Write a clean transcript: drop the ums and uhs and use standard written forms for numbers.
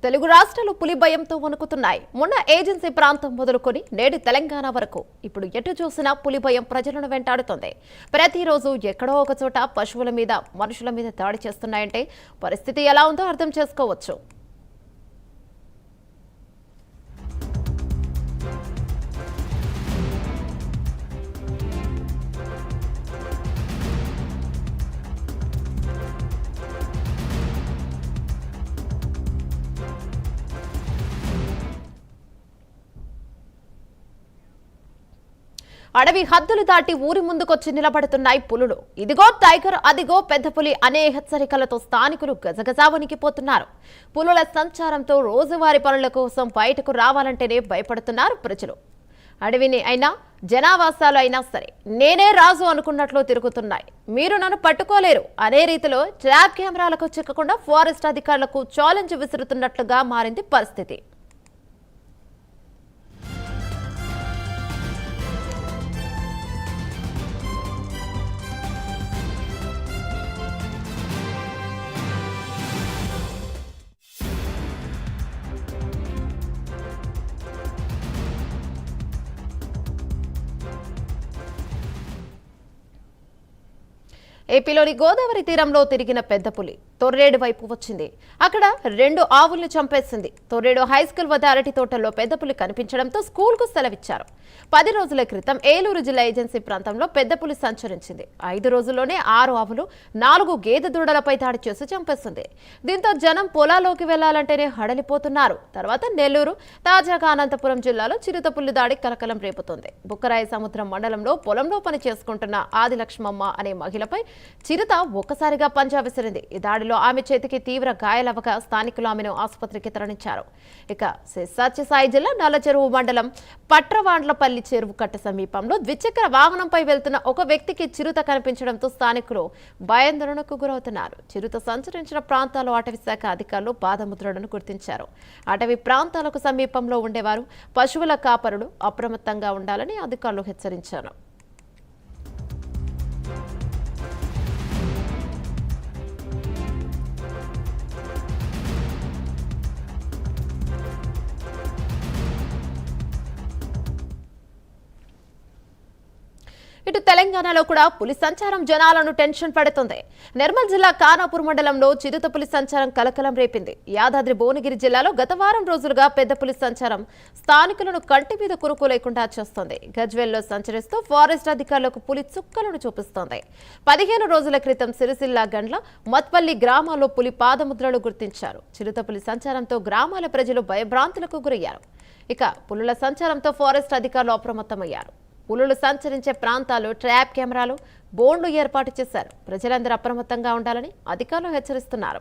తెలుగు రాష్ట్రాలు పులి భయంతో వణుకుతున్నాయి. మొన్న ఏజెన్సీ ప్రాంతం మొదలుకొని నేడు తెలంగాణ వరకు ఇప్పుడు ఎటు చూసినా పులి భయం ప్రజలను వెంటాడుతోంది. ప్రతిరోజు ఎక్కడో ఒక చోట పశువుల మీద, మనుషుల మీద దాడి చేస్తున్నాయంటే పరిస్థితి ఎలా ఉందో అర్థం చేసుకోవచ్చు. అడవి హద్దులు దాటి ఊరి ముందుకొచ్చి నిలబడుతున్నాయి పులులు. ఇదిగో టైగర్, అదిగో పెద్ద పులి అనే హెచ్చరికలతో స్థానికులు గజగజా వణికిపోతున్నారు. పులుల సంచారంతో రోజువారీ పనుల కోసం బయటకు రావాలంటేనే భయపడుతున్నారు ప్రజలు. అడవిని అయినా జనావాసాలు అయినా సరే నేనే రాజు అనుకున్నట్లు తిరుగుతున్నాయి. మీరు నన్ను పట్టుకోలేరు అనే రీతిలో ట్రాప్ కెమెరాలకు చిక్కకుండా ఫారెస్ట్ అధికారులకు ఛాలెంజ్ విసురుతున్నట్లుగా మారింది పరిస్థితి. ఏపీలోని గోదావరి తీరంలో తిరిగిన పెద్ద పులి తొర్రేడు వైపు వచ్చింది. అక్కడ 2 ఆవుల్ని చంపేసింది. తొర్రేడు హైస్కూల్ వద్ద అరటి తోటల్లో పెద్ద పులి కనిపించడంతో స్కూల్కు సెలవిచ్చారు. 10 రోజుల క్రితం ఏలూరు జిల్లా ఏజెన్సీ ప్రాంతంలో పెద్ద పులి సంచరించింది. 5 రోజుల్లోనే 6 ఆవులు, 4 గేదె దూడలపై దాడి చేసి చంపేసింది. దీంతో జనం పొలాల్లోకి వెళ్లాలంటేనే హడలిపోతున్నారు. తర్వాత నెల్లూరు, తాజాగా అనంతపురం జిల్లాలో చిరుతపులి దాడి కలకలం రేపుతోంది. బుక్కరాయ సముద్రం మండలంలో పొలంలో పని చేసుకుంటున్న ఆదిలక్ష్మమ్మ అనే మహిళపై చిరుత ఒక్కసారిగా పంజా విసిరింది. ఈ దాడిలో ఆమె చేతికి తీవ్ర గాయాలవగా స్థానికులు ఆమెను ఆసుపత్రికి తరలించారు. ఇక సత్యసాయి జిల్లా నల్లచెరువు మండలం పట్రవాండ్లపల్లి చెరువు కట్ట సమీపంలో ద్విచక్ర వాహనంపై వెళ్తున్న ఒక వ్యక్తికి చిరుత కనిపించడంతో స్థానికులు భయాందోళనకు గురవుతున్నారు. చిరుత సంచరించిన ప్రాంతాల్లో అటవీ శాఖ అధికారులు పాదముద్రలను గుర్తించారు. అటవీ ప్రాంతాలకు సమీపంలో ఉండేవారు, పశువుల కాపరులు అప్రమత్తంగా ఉండాలని అధికారులు హెచ్చరించారు. ఇటు తెలంగాణలో కూడా పులి సంచారం జనాలను టెన్షన్ పెడుతుంది. నిర్మల్ జిల్లా ఖానాపూర్ మండలంలో చిరుత పులి సంచారం కలకలం రేపింది. యాదాద్రి భువనగిరి జిల్లాలో గత వారం రోజులుగా పెద్ద పులి సంచారం స్థానికులను కంటి మీద కురుకు లేకుండా చేస్తోంది. గజ్వేల్లో సంచరిస్తూ ఫారెస్ట్ అధికారులకు పులి చుక్కలను చూపిస్తోంది. 15 రోజుల క్రితం సిరిసిల్ల గండ్ల మత్పల్లి గ్రామాల్లో పులి పాదముద్రలు గుర్తించారు. చిరుత పులి సంచారంతో గ్రామాల ప్రజలు భయభ్రాంతులకు గురయ్యారు. ఇక పులుల సంచారంతో ఫారెస్ట్ అధికారులు అప్రమత్తమయ్యారు. పులులు సంచరించే ప్రాంతాల్లో ట్రాప్ కెమెరాలు, బోర్డులు ఏర్పాటు చేశారు. ప్రజలందరూ అప్రమత్తంగా ఉండాలని అధికారులు హెచ్చరిస్తున్నారు.